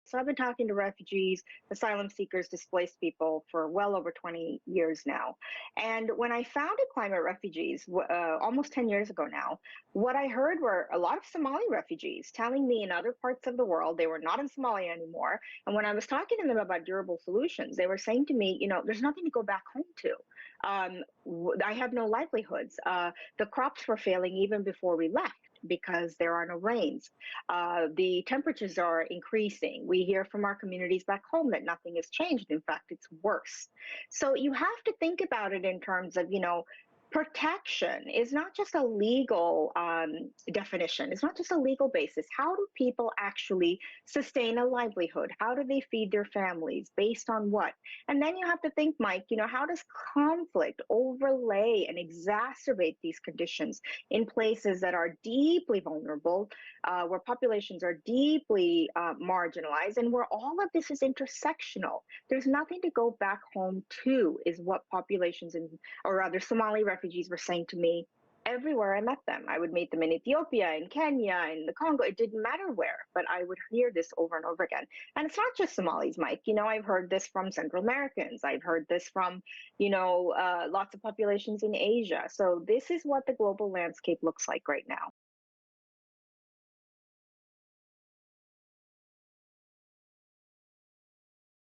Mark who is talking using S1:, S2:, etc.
S1: So I've been talking to refugees, asylum seekers, displaced people for well over 20 years now. And when I founded Climate Refugees, almost 10 years ago now, what I heard were a lot of Somali refugees telling me in other parts of the world they were not in Somalia anymore. And when I was talking to them about durable solutions, they were saying to me, there's nothing to go back home to. I have no livelihoods. The crops were failing even before we left because there are no rains. The temperatures are increasing. We hear from our communities back home that nothing has changed. In fact, it's worse. So you have to think about it in terms of, protection is not just a legal definition. It's not just a legal basis. How do people actually sustain a livelihood? How do they feed their families? Based on what? And then you have to think, Mike, how does conflict overlay and exacerbate these conditions in places that are deeply vulnerable, where populations are deeply marginalized, and where all of this is intersectional? There's nothing to go back home to, is what populations or rather Somali refugees were saying to me everywhere I met them. I would meet them in Ethiopia, in Kenya, in the Congo. It didn't matter where, but I would hear this over and over again. And it's not just Somalis, Mike. I've heard this from Central Americans. I've heard this from, lots of populations in Asia. So this is what the global landscape looks like right now.